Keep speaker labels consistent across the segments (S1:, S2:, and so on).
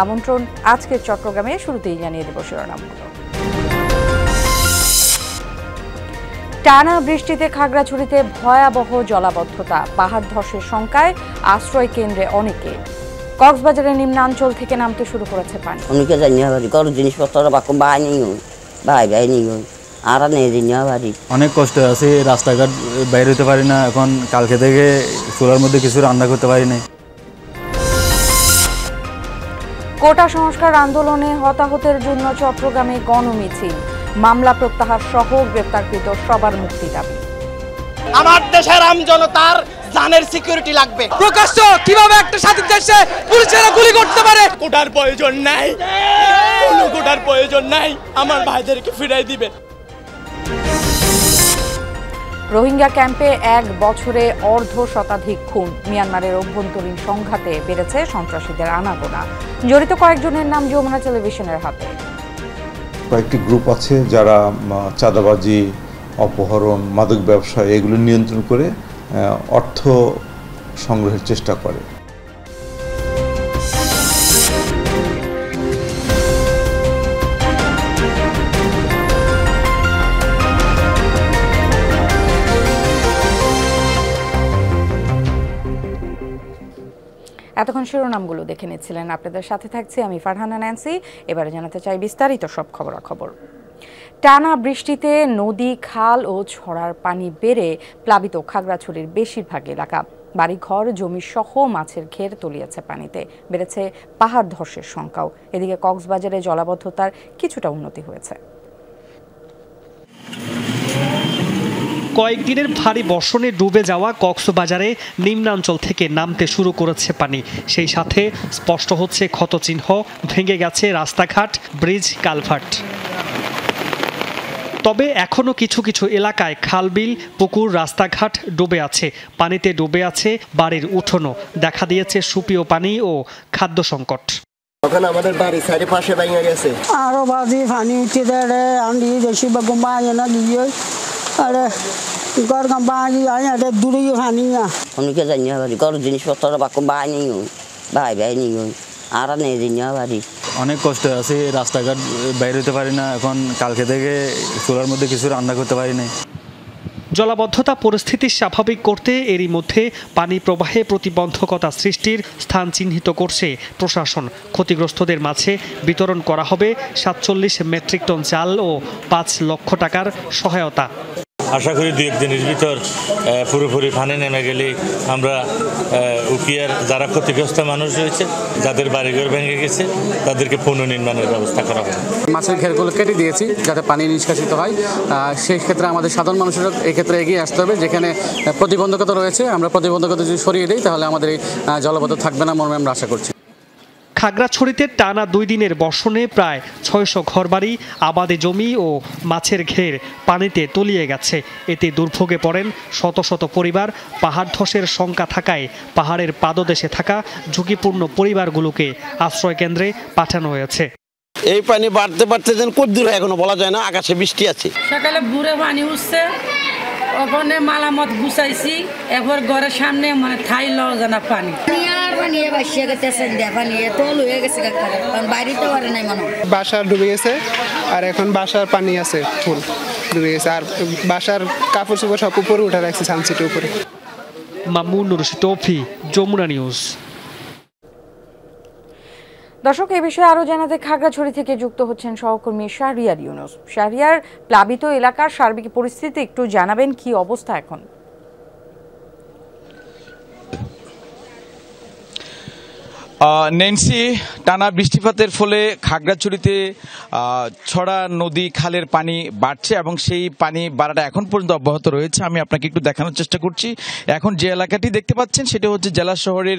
S1: আমন্ত্রণ আজকের চট্টগ্রামে। শুরুতেই জানিয়ে দেব শিরোনামগুলো। টানা বৃষ্টিতে খাগড়াছড়িতে ভয়াবহ জলাবদ্ধতা, পাহাড় ধসের শঙ্কায় আশ্রয় কেন্দ্রে অনেকে। কক্সবাজারের নিম্নাঞ্চল থেকে নামতে শুরু করেছে পানি।
S2: জিনিসপত্র
S3: অনেক কষ্ট আছে, রাস্তাঘাট বাইরে হতে পারি না, এখন কালকে থেকে চুলার মধ্যে কিছু রান্না করতে পারি না।
S1: কোটা সংস্কার আন্দোলনে হতাহতের জন্য চট্টগ্রামে গণমিছিল, মামলা প্রত্যাহার সহ গ্রেপ্তারকৃত সবার মুক্তি দাবি।
S4: আমার দেশের আমজনতার জানের সিকিউরিটি লাগবে।
S5: প্রকাশ্য কিভাবে একটা স্বাধীন দেশে পুলিশেরা গুলি করতে পারে?
S4: কোটার প্রয়োজন নাই, কোনো কোটার প্রয়োজন নাই, আমার ভাইদেরকে ফিরাই দিবেন।
S1: রোহিঙ্গা ক্যাম্পে 1 বছরে অর্ধশতাধিক খুন, মিয়ানমারের অভ্যন্তরীণ সংঘাতে বেড়েছে সন্ত্রাসীদের আনাগোনা। জড়িত কয়েকজনের নাম যমুনা টেলিভিশনের হাতে।
S6: কয়েকটি গ্রুপ আছে যারা চাঁদাবাজি, অপহরণ, মাদক ব্যবসা এগুলো নিয়ন্ত্রণ করে অর্থ সংগ্রহের চেষ্টা করে।
S1: এতক্ষণ শিরোনামগুলো দেখে নিচ্ছিলেন, আপনাদের সাথে থাকছি আমি ফারহানা ন্যান্সি। এবারে জানাতে চাই বিস্তারিত সব খবরাখবর। টানা বৃষ্টিতে নদী, খাল ও ছড়ার পানি বেড়ে প্লাবিত খাগড়াছড়ির বেশিরভাগ এলাকা। বাড়িঘর, জমি সহ মাছের ঘের তলিয়েছে পানিতে, বেড়েছে পাহাড় ধসের শঙ্কাও। এদিকে কক্সবাজারে জলাবদ্ধতার কিছুটা উন্নতি হয়েছে।
S7: কয়েকদিনের ভারী বর্ষণে ডুবে যাওয়া কক্সবাজারে নিম্নাঞ্চল থেকে নামতে শুরু করেছে পানি। সেই সাথে স্পষ্ট হচ্ছে ক্ষতচিহ্ন, ভেঙে গেছে রাস্তাঘাট, ব্রিজ, কালভার্ট। তবে এখনও কিছু কিছু এলাকায় খালবিল, পুকুর, রাস্তাঘাট ডুবে আছে। পানিতে ডুবে আছে বাড়ির উঠোনও। দেখা দিয়েছে সুপেয় পানি ও খাদ্য সংকট।
S8: ওখানে আমাদের বাড়ির সাইডে পাশে ভেঙে গেছে।
S9: আরো বাজি পানি উঠে দেয়, আমি বেশি বাগুম বাজে না দিয়ে আরে গরম বাজি আয় আরে দূরে পানি না।
S2: অনেকে জানি বাড়ি গরম জিনিসপত্র বাকুম বাহিনী ভাই বাহিনী আর নেই জানি বাড়ি।
S3: অনেক কষ্ট আছে, রাস্তাঘাট বাইরে হতে পারি না, এখন কালকে থেকে চুলার মধ্যে কিছু রান্না করতে পারি না।
S7: জলাবদ্ধতা পরিস্থিতি স্বাভাবিক করতে এরই মধ্যে পানি প্রবাহে প্রতিবন্ধকতা সৃষ্টির স্থান চিহ্নিত করছে প্রশাসন। ক্ষতিগ্রস্তদের মাঝে বিতরণ করা হবে 47 মেট্রিক টন চাল ও 5 লক্ষ টাকার সহায়তা।
S10: আশা করি 2-1 দিনের ভিতর পুরোপুরি পানি নেমে গেলে আমরা উকিয়ার যারা ক্ষতিগ্রস্ত মানুষ রয়েছে, যাদের বাড়িঘর ভেঙে গেছে, তাদেরকে পুনর্নির্মাণের ব্যবস্থা করা হবে।
S11: মাছের ঘেরগুলো কেটে দিয়েছি যাতে পানি নিষ্কাশিত হয়। সেই ক্ষেত্রে আমাদের সাধারণ মানুষের এক্ষেত্রে এগিয়ে আসতে হবে। যেখানে প্রতিবন্ধকতা রয়েছে, আমরা প্রতিবন্ধকতা যদি সরিয়ে দিই তাহলে আমাদের এই জলাবদ্ধ থাকবে না মর্মে আমরা আশা করছি।
S7: খাগড়াছড়িতে টানা 2 দিনের বর্ষণে প্রায় 600 ঘরবাড়ি, আবাদে জমি ও মাছের ঘের পানিতে তলিয়ে গেছে। এতে দুর্ভোগে পড়েন শত শত পরিবার। পাহাড় ধসের শঙ্কা থাকায় পাহাড়ের পাদদেশে থাকা ঝুঁকিপূর্ণ পরিবারগুলোকে আশ্রয় কেন্দ্রে পাঠানো হয়েছে।
S8: এই পানি বাড়তে বাড়তে যেন কদ্দূর এখনো বলা যায় না। আকাশে বৃষ্টি আছে,
S12: সকালে ভোরে পানি উঠছে, ওখানে মালামত গুছাইছি, এবার ঘরের সামনে মানে ঠাই লওয়া যায় না পানি।
S13: বাসা ডুবে গেছে আর এখন বাসার পানি আছে, ফুল ডুবে গেছে। আর বাসার কাপড় চোপড় সব উপরে উঠে রাখছে, সানসিটের উপরে।
S7: মামুনুর রশিদ তৌফি, যমুনা নিউজ।
S1: দর্শক, এই বিষয়ে আরো জানাতে খাগড়াছড়ি থেকে যুক্ত হচ্ছেন সহকর্মী শাহরিয়ার ইউনুস। শাহরিয়ার, প্লাবিত এলাকার সার্বিক পরিস্থিতি একটু জানাবেন, কি অবস্থা এখন?
S14: ন্যান্সি, টানা বৃষ্টিপাতের ফলে খাগড়াছড়িতে ছড়া নদী, খালের পানি বাড়ছে এবং সেই পানি বাড়াটা এখন পর্যন্ত অব্যাহত রয়েছে। আমি আপনাকে একটু দেখানোর চেষ্টা করছি। এখন যে এলাকাটি দেখতে পাচ্ছেন সেটা হচ্ছে জেলা শহরের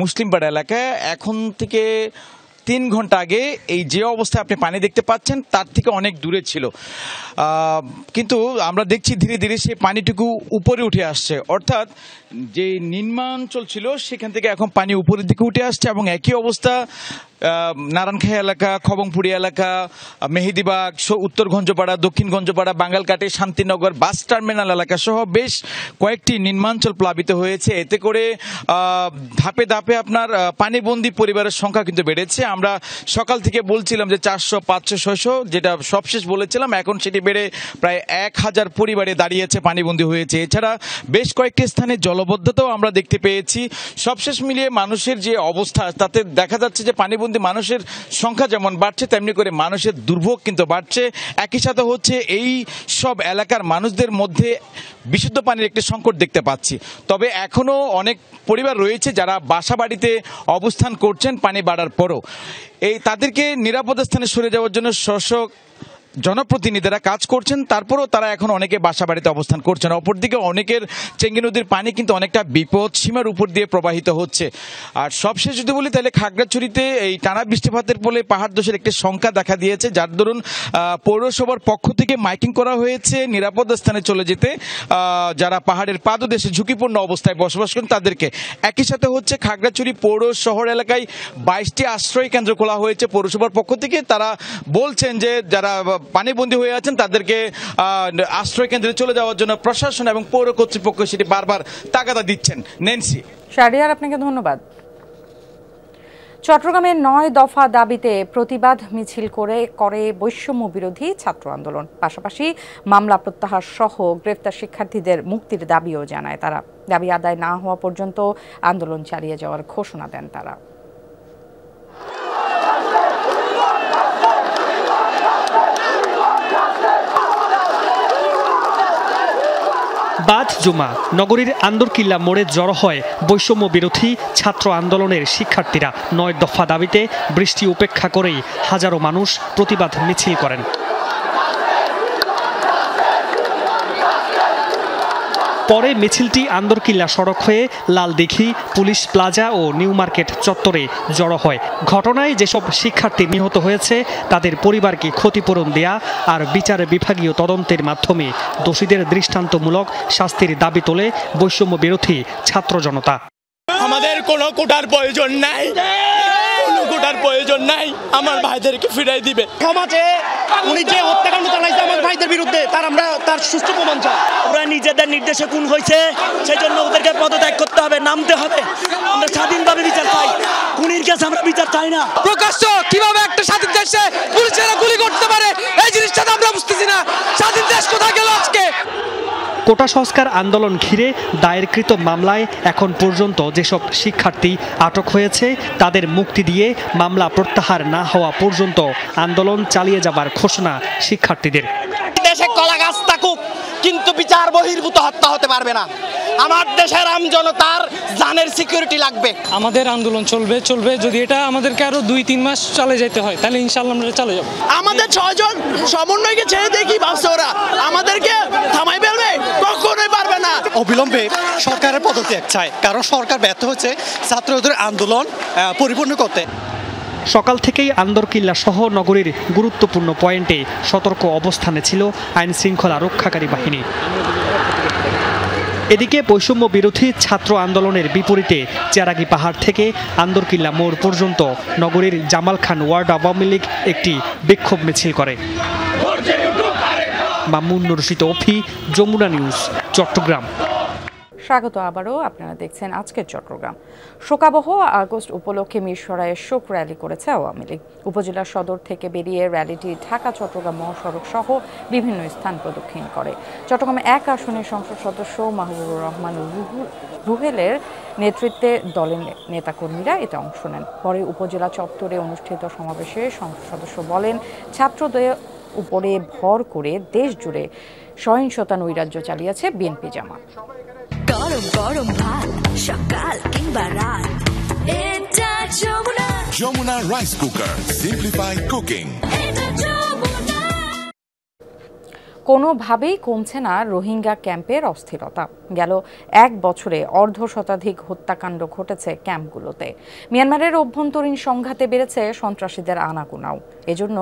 S14: মুসলিমপাড়া এলাকায়। এখন থেকে 3 ঘন্টা আগে এই যে অবস্থায় আপনি পানি দেখতে পাচ্ছেন তার থেকে অনেক দূরে ছিল, কিন্তু আমরা দেখছি ধীরে ধীরে সেই পানিটুকু উপরে উঠে আসছে। অর্থাৎ যে নিম্নাঞ্চল ছিল সেখান থেকে এখন পানি উপরের দিকে উঠে আসছে এবং একই অবস্থা নারায়ণখাই এলাকা, খবংপুরি এলাকা, মেহেদিবাগ, উত্তর গঞ্জপাড়া, দক্ষিণ গঞ্জপাড়া, বাঙ্গালকাটে, শান্তিনগর, বাস টার্মিনাল এলাকা সহ বেশ কয়েকটি নিম্নাঞ্চল প্লাবিত হয়েছে। এতে করে ধাপে ধাপে আপনার পানিবন্দী পরিবারের সংখ্যা কিন্তু বেড়েছে। আমরা সকাল থেকে বলছিলাম যে 400, 500, 600 যেটা সবশেষ বলেছিলাম, এখন সেটি বেড়ে প্রায় 1000 পরিবারে দাঁড়িয়েছে, পানিবন্দী হয়েছে। এছাড়া বেশ কয়েকটি স্থানে জলবদ্ধতাও আমরা দেখতে পেয়েছি। সবশেষ মিলিয়ে মানুষের যে অবস্থা তাতে দেখা যাচ্ছে যে পানিবন্দী মানুষের সংখ্যা যেমন বাড়ছে তেমনি করে মানুষের দুর্ভোগ কিন্তু বাড়ছে। একই সাথে হচ্ছে এই সব এলাকার মানুষদের মধ্যে বিশুদ্ধ পানির একটি সংকট দেখতে পাচ্ছি। তবে এখনো অনেক পরিবার রয়েছে যারা বাসা বাড়িতে অবস্থান করছেন পানি বাড়ার পরও। তাদেরকে নিরাপদ স্থানে সরে যাওয়ার জন্য স্ব জনপ্রতিনিধিরা কাজ করছেন, তারপরেও তারা এখন অনেকে বাসা বাড়িতে অবস্থান করছেন। অপরদিকে অনেকের চেঙ্গি নদীর পানি কিন্তু অনেকটা বিপদ সীমার উপর দিয়ে প্রবাহিত হচ্ছে। আর সবশেষ যদি বলি তাহলে খাগড়াছড়িতে এই টানা বৃষ্টিপাতের ফলে পাহাড় ধসের একটি সংখ্যা দেখা দিয়েছে, যার দরুন পৌরসভার পক্ষ থেকে মাইকিং করা হয়েছে নিরাপদ স্থানে চলে যেতে যারা পাহাড়ের পাদদেশে ঝুঁকিপূর্ণ অবস্থায় বসবাস করেন তাদেরকে। একই সাথে হচ্ছে খাগড়াছড়ি পৌর শহর এলাকায় 22টি আশ্রয় কেন্দ্র খোলা হয়েছে পৌরসভার পক্ষ থেকে। তারা বলছেন যে যারা পানিবন্দী হয়ে আছেন তাদেরকে আশ্রয় কেন্দ্রে চলে যাওয়ার জন্য প্রশাসন এবং পৌর কর্তৃপক্ষ সেটি বারবার তাগাদা দিচ্ছেন। নেন্সি।
S1: শাহরিয়ার, আপনাকে ধন্যবাদ। চট্টগ্রামের 9 দফা দাবিতে প্রতিবাদ মিছিল করে বৈষম্য বিরোধী ছাত্র আন্দোলন, পাশাপাশি মামলা প্রত্যাহার সহ গ্রেফতার শিক্ষার্থীদের মুক্তির দাবিও জানায় তারা। দাবি আদায় না হওয়া পর্যন্ত আন্দোলন চালিয়ে যাওয়ার ঘোষণা দেন তারা।
S7: বাদ জুমা নগরীর আন্দরকিল্লা মোড়ে জড়ো হয় বৈষম্য বিরোধী ছাত্র আন্দোলনের শিক্ষার্থীরা। 9 দফা দাবিতে বৃষ্টি উপেক্ষা করেই হাজারো মানুষ প্রতিবাদ মিছিল করেন। পরে মিছিলটি আন্দরকিল্লা সড়ক হয়ে লালদিঘি, পুলিশ প্লাজা ও নিউ মার্কেট চত্বরে জড়ো হয়। ঘটনায় যেসব শিক্ষার্থী নিহত হয়েছে তাদের পরিবারকে ক্ষতিপূরণ দেয়া আর বিচার বিভাগীয় তদন্তের মাধ্যমে দোষীদের দৃষ্টান্তমূলক শাস্তির দাবি তোলে বৈষম্য বিরোধী ছাত্র জনতা।
S4: আমাদের কোনো কোটার প্রয়োজন নাই, কোনো কোটার প্রয়োজন নাই, আমার ভাইদেরকে ফিরাই দিবে।
S15: সমাজে উনি যে হত্যাকাণ্ড চালাইছে আমার ভাইদের বিরুদ্ধে তার সুষ্ঠু প্রমাণ চাই। ওরা নিজেদের নির্দেশে খুন হয়েছে, সেই জন্য ওদেরকে পদত্যাগ করতে হবে, নামতে হবে। আমরা স্বাধীনভাবে বিচার চাই, খুনির কাছে আমরা বিচার চাই না।
S5: প্রকাশ্য কিভাবে একটা স্বাধীন দেশে পুলিশেরা গুলি করতে পারে এই জিনিসটা আমরা বুঝতেছি না। স্বাধীন দেশ কোথায় গেল আজকে?
S7: কোটা সংস্কার আন্দোলন ঘিরে দায়েরকৃত মামলায় এখন পর্যন্ত যেসব শিক্ষার্থী আটক হয়েছে তাদের মুক্তি দিয়ে মামলা প্রত্যাহার না হওয়া পর্যন্ত আন্দোলন চালিয়ে যাবার ঘোষণা শিক্ষার্থীদের।
S15: দেশে কলা গাছ থাকুক কিন্তু বিচার বহির্ভূত হত্যা হতে পারবে না। আমার দেশের আমজনতার জানের সিকিউরিটি লাগবে।
S16: আমাদের আন্দোলন চলবে যদি এটা আমাদেরকে আরো 2-3 মাস চলে যেতে হয় তাহলে ইনশাআল্লাহ আমরা চলে যাব।
S15: আমাদের 6 জন সমন্বয়কে ছেড়ে দেখি ভাবছে ওরা আমাদেরকে থামাই ফেলবে, কখনোই পারবে না।
S17: অবিলম্বে সরকারের পদত্যাগ চাই, কারণ সরকার ব্যর্থ হচ্ছে ছাত্রদের আন্দোলন পরিপূর্ণ করতে।
S7: সকাল থেকেই আন্দরকিল্লা সহ নগরীর গুরুত্বপূর্ণ পয়েন্টে সতর্ক অবস্থানে ছিল আইন শৃঙ্খলা রক্ষাকারী বাহিনী। এদিকে বৈষম্য বিরোধী ছাত্র আন্দোলনের বিপরীতে চেরাগি পাহাড় থেকে আন্দরকিল্লা মোড় পর্যন্ত নগরীর জামাল খান ওয়ার্ড আওয়ামী লীগ একটি বিক্ষোভ মিছিল করে। মামুন রশিদ অফি, যমুনা নিউজ, চট্টগ্রাম।
S1: স্বাগত আবারও, আপনারা দেখছেন আজকের চট্টগ্রাম। শোকাবহ আগস্ট উপলক্ষে মিরসরাইয়ে শোক র্যালি করেছে আওয়ামী লীগ। উপজেলা সদর থেকে বেরিয়ে র্যালিটি ঢাকা চট্টগ্রাম মহাসড়ক সহ বিভিন্ন স্থান প্রদক্ষিণ করে। চট্টগ্রাম 1 আসনের সংসদ সদস্য মাহবুবুর রহমান রুহেলের নেতৃত্বে দলের নেতাকর্মীরা এতে অংশ নেন। পরে উপজেলা চত্বরে অনুষ্ঠিত সমাবেশে সংসদ সদস্য বলেন, ছাত্রদের উপরে ভর করে দেশ জুড়ে সহিংসতা নৈরাজ্য চালিয়েছে বিএনপি জামাত।
S18: গরম গরম ভাত সকাল কিংবা রাত, এটা Jamuna rice cooker, simplify cooking.
S1: কোনোভাবেই কমছে না রোহিঙ্গা ক্যাম্পের অস্থিরতা। গেল 1 বছরে 1/2 হত্যাকাণ্ড ঘটেছে ক্যাম্পগুলোতে। মিয়ানমারের অভ্যন্তরীণ সংঘাতে বেড়েছে সন্ত্রাসীদের আনাগোনাও। এজন্য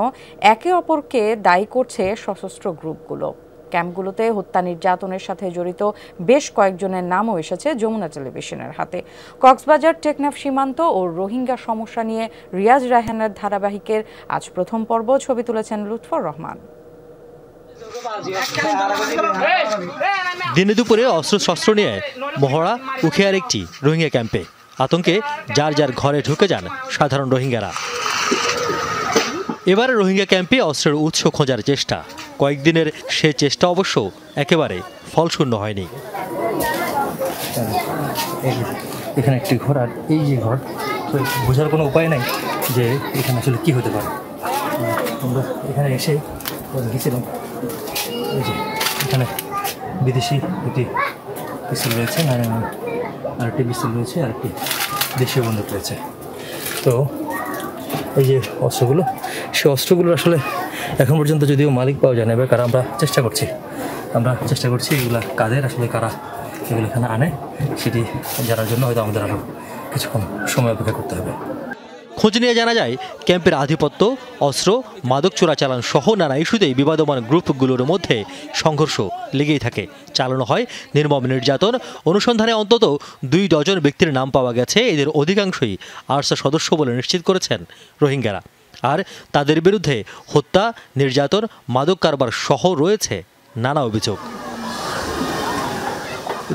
S1: একে অপরকে দায়ী করছে সশস্ত্র গ্রুপগুলো। ক্যাম্পগুলোতে হত্যা নির্যাতনের সাথে জড়িত বেশ কয়েকজনের নামও এসেছে যমুনা টেলিভিশনের হাতে। কক্সবাজার টেকনাফ সীমান্ত ও রোহিঙ্গা সমস্যা নিয়ে রিয়াজ রায়হানের ধারাবাহিকের আজ প্রথম পর্ব ছবি তুলেছেন লুৎফর রহমান।
S19: দিনে দুপুরে অস্ত্রশস্ত্র নিয়ে মহড়া উখিয়ার একটি রোহিঙ্গা ক্যাম্পে। আতঙ্কে যার যার ঘরে ঢুকে যান সাধারণ রোহিঙ্গারা। এবারে রোহিঙ্গা ক্যাম্পে অস্ত্রের উৎস খোঁজার চেষ্টা, কয়েকদিনের সে চেষ্টা অবশ্য একেবারে ফলশূন্য হয়নি। এখানে একটি ঘর, আর এই যে ঘর, তো বোঝার কোনো উপায় নাই যে এখানে আসলে কী হতে পারে। আমরা এখানে এসে গেছিলাম, এই যে এখানে বিদেশি একটি পিস্তল রয়েছে, আরেকটি পিস্তল রয়েছে, আরেকটি দেশীয় বন্দুক রয়েছে। তো এই যে অস্ত্রগুলো, সেই অস্ত্রগুলোর আসলে এখন পর্যন্ত যদিও মালিক পাওয়া যায় না, এবার কারা আমরা চেষ্টা করছি এগুলা কাদের, আসলে কারা এগুলো এখানে আনে সেটি জানার জন্য হয়তো আমাদের আরও কিছুক্ষণ সময় অপেক্ষা করতে হবে। খোঁজ নিয়ে জানা যায় ক্যাম্পের আধিপত্য, অস্ত্র, মাদক চোরাচালান সহ নানা ইস্যুতেই বিবাদমান গ্রুপগুলোর মধ্যে সংঘর্ষ লেগেই থাকে। চালানো হয় নির্মম নির্যাতন। অনুসন্ধানে অন্তত 2 ডজন ব্যক্তির নাম পাওয়া গেছে। এদের অধিকাংশই আরসা সদস্য বলে নিশ্চিত করেছেন রোহিঙ্গারা। আর তাদের বিরুদ্ধে হত্যা, নির্যাতন, মাদক কারবার সহ রয়েছে নানা অভিযোগ।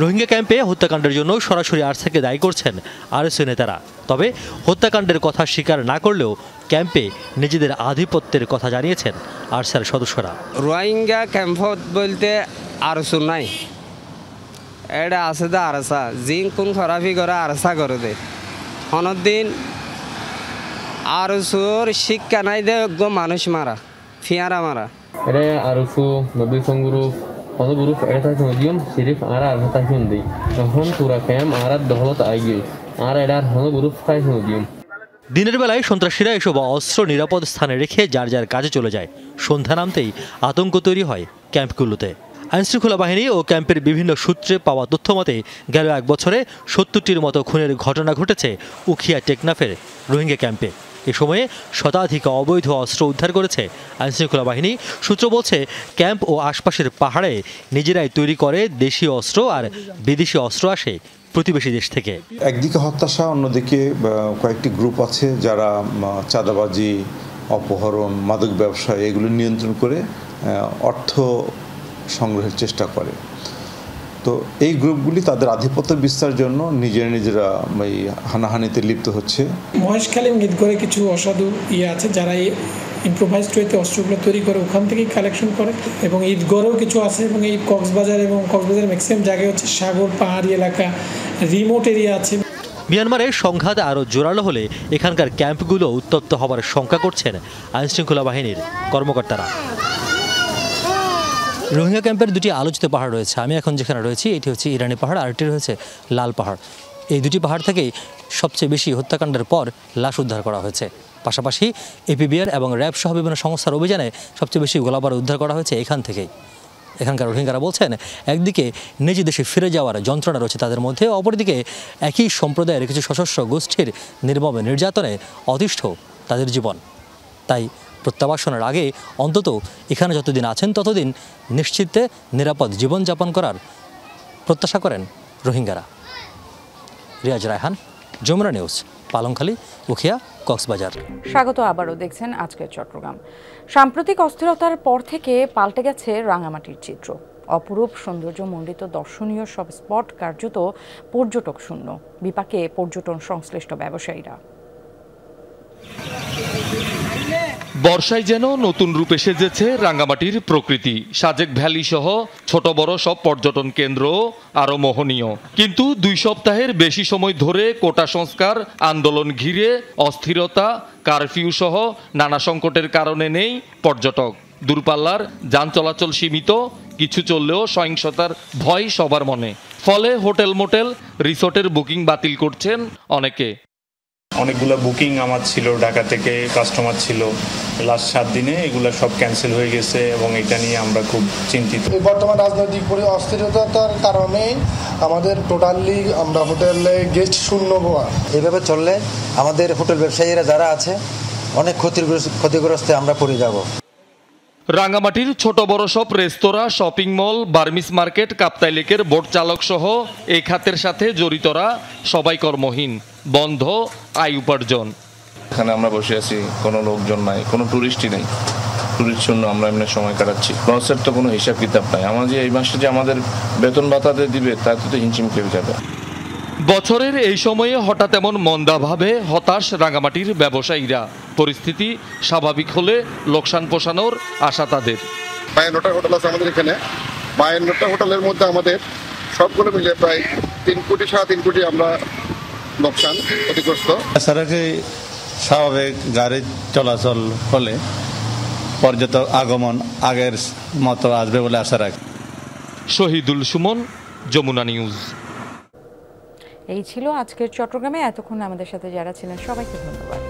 S19: রোহিঙ্গা ক্যাম্পে হত্যাকাণ্ডের জন্য সরাসরি আরসাকে দায়ী করছেন আরএসএ নেতারা। তবে হত্যাকাণ্ডের কথা স্বীকার না করলেও ক্যাম্পে নিজেদের আধিপত্যের কথা জানিয়েছেন আরসার সদস্যরা।
S20: রোহিঙ্গা ক্যাম্প বলতে আরসু নাই, এটা আছে দা আরসা, জিন কোন খরাফি করে আরসা করে দে। অনদিন আরসুর শিক্ষা নাই দে মানুষ মারা, ফিয়ারা মারা।
S21: এটা আরসু নবী সংগুরু অনুগুরু এটা নদীম সিরিফ আর আরহাতাহিন দেই তখন পুরা ক্যাম্প আর দহলত আইগে আর এটার অনুগুরু খাই নদীম।
S19: দিনের বেলায় সন্ত্রাসীরা এসব অস্ত্র নিরাপদ স্থানে রেখে যার যার কাজে চলে যায়। সন্ধ্যা নামতেই আতঙ্ক তৈরি হয় ক্যাম্পগুলোতে। আইনশৃঙ্খলা বাহিনী ও ক্যাম্পের বিভিন্ন সূত্রে পাওয়া তথ্য মতে গেল 1 বছরে 70টির মতো খুনের ঘটনা ঘটেছে উখিয়া টেকনাফের রোহিঙ্গা ক্যাম্পে। এ সময়ে শতাধিক অবৈধ অস্ত্র উদ্ধার করেছে আইনশৃঙ্খলা বাহিনী। সূত্র বলছে ক্যাম্প ও আশপাশের পাহাড়ে নিজেরাই তৈরি করে দেশীয় অস্ত্র, আর বিদেশি অস্ত্র আসে প্রতিবেশী দেশ থেকে।
S6: একদিকে হতাশা, অন্যদিকে কয়েকটি গ্রুপ আছে যারা চাঁদাবাজি, অপহরণ, মাদক ব্যবসা এগুলো নিয়ন্ত্রণ করে অর্থ সংগ্রহের চেষ্টা করে। তো এই গ্রুপগুলি তাদের আধিপত্য বিস্তারের জন্য নিজেরা এই হানাহানিতে লিপ্ত হচ্ছে।
S22: মহেশখালী ঈদগড়ে কিছু অসাধু আছে যারা এই ইম্প্রোভাইজড ওয়েতে অস্ত্রগুলো তৈরি করে ওখান থেকেই কালেকশন করে, এবং ঈদগড়েও কিছু আছে, এবং এই কক্সবাজার ম্যাক্সিমাম জায়গায় হচ্ছে সাগর, পাহাড়ি এলাকা, রিমোট এরিয়া আছে।
S19: মিয়ানমারে সংঘাত আরও জোরালো হলে এখানকার ক্যাম্পগুলো উত্তপ্ত হবার শঙ্কা করছেন আইনশৃঙ্খলা বাহিনীর কর্মকর্তারা। রোহিঙ্গা ক্যাম্পের 2টি আলোচিত পাহাড় রয়েছে। আমি এখন যেখানে রয়েছি এটি হচ্ছে ইরানি পাহাড়, আরেকটি রয়েছে লাল পাহাড়। এই 2টি পাহাড় থেকেই সবচেয়ে বেশি হত্যাকাণ্ডের পর লাশ উদ্ধার করা হয়েছে। পাশাপাশি এপিবিআর এবং র্যাব সহ বিভিন্ন সংস্থার অভিযানে সবচেয়ে বেশি গোলাবারুদ উদ্ধার করা হয়েছে এখান থেকেই। এখানকার রোহিঙ্গারা বলছেন একদিকে নিজ দেশে ফিরে যাওয়ার যন্ত্রণা রয়েছে তাদের মধ্যে, অপরদিকে একই সম্প্রদায়ের কিছু সশস্ত্র গোষ্ঠীর নির্মম নির্যাতনে অতিষ্ঠ তাদের জীবন। তাই প্রত্যাবাসনের আগে অন্তত এখানে যতদিন আছেন ততদিন নিশ্চিন্তে নিরাপদ জীবনযাপন করার প্রত্যাশা করেন রোহিঙ্গারা। রিয়াজ রায়হান, যমুনা নিউজ, পালংখালী, উখিয়া, কক্সবাজার।
S1: স্বাগত আবারও দেখছেন আজকের চট্টগ্রাম। সাম্প্রতিক অস্থিরতার পর থেকে পাল্টে গেছে রাঙামাটির চিত্র। অপরূপ সৌন্দর্যমণ্ডিত দর্শনীয় সব স্পট কার্যত পর্যটক শূন্য, বিপাকে পর্যটন সংশ্লিষ্ট ব্যবসায়ীরা।
S23: বর্ষায় যেন নতুন রূপে সেজেছে রাঙ্গামাটির প্রকৃতি। সাজেক ভ্যালি সহ ছোট বড় সব পর্যটন কেন্দ্র আরো মোহনীয়, কিন্তু 2 সপ্তাহের বেশি সময় ধরে কোটা সংস্কার আন্দোলন ঘিরে অস্থিরতা, কারফিউ সহ নানা সংকটের কারণে নেই পর্যটক। দূরপাল্লার যান চলাচল সীমিত, কিছু চললেও সহিংসতার ভয় সবার মনে। ফলে হোটেল মোটেল রিসোর্টের বুকিং বাতিল করছেন অনেকে।
S24: অনেকগুলো বুকিং আমার ছিল, ঢাকা থেকে কাস্টমার ছিল, লাস্ট 7 দিনে এগুলো সব ক্যান্সেল হয়ে গেছে এবং এটা নিয়ে আমরা খুব চিন্তিত।
S25: বর্তমান রাজনৈতিক অস্থিরতার কারণে আমাদের টোটালি আমরা হোটেলে গেস্ট শূন্য হওয়া।
S26: এভাবে চললে আমাদের হোটেল ব্যবসায়ীরা যারা আছে অনেক ক্ষতিগ্রস্তে আমরা পড়ে যাব।
S23: রাঙ্গামাটির ছোট বড় সব রেস্তোরাঁ, shopping mall, Burmese market, Kaptai লেকের বোট চালক সহ এই খাতের সাথে জড়িতরা সবাই কর্মহীন, বন্ধ আয় উপার্জন।
S27: এখানে আমরা বসে আছি, কোনো লোকজন নাই, কোনো টুরিস্টই নেই, টুরিস্ট শূন্য আমরা এমনি সময় কাটাচ্ছি। লসের তো কোনো হিসাব কিতাব নাই। আমাদের এই মাসে যে আমাদের বেতন ভাতাতে দিবে তাতে তো হিমশিম খেয়ে যাবে।
S23: বছরের এই সময়ে হঠাৎ এমন মন্দাভাবে হতাশ রাঙ্গামাটির ব্যবসায়ীরা। পরিস্থিতি স্বাভাবিক হলে লোকসান পোষানোর আশা তাদের।
S2: 52টা হোটেল আছে আমাদের এখানে। 52টা হোটেলের মধ্যে আমাদের সবগুলো মিলে প্রায় 3 কোটি 3.5 কোটি আমরা লোকসান ক্ষতিগ্রস্ত।
S3: সড়কে স্বাভাবিক গাড়ি চলাচল হলে পর্যটক আগমন আগের মতো আসবে বলে আশা রাখি।
S23: শহীদুল সুমন, যমুনা নিউজ।
S1: এই ছিল আজকের চট্টগ্রামে। এতক্ষণ আমাদের সাথে যারা ছিলেন সবাইকে ধন্যবাদ।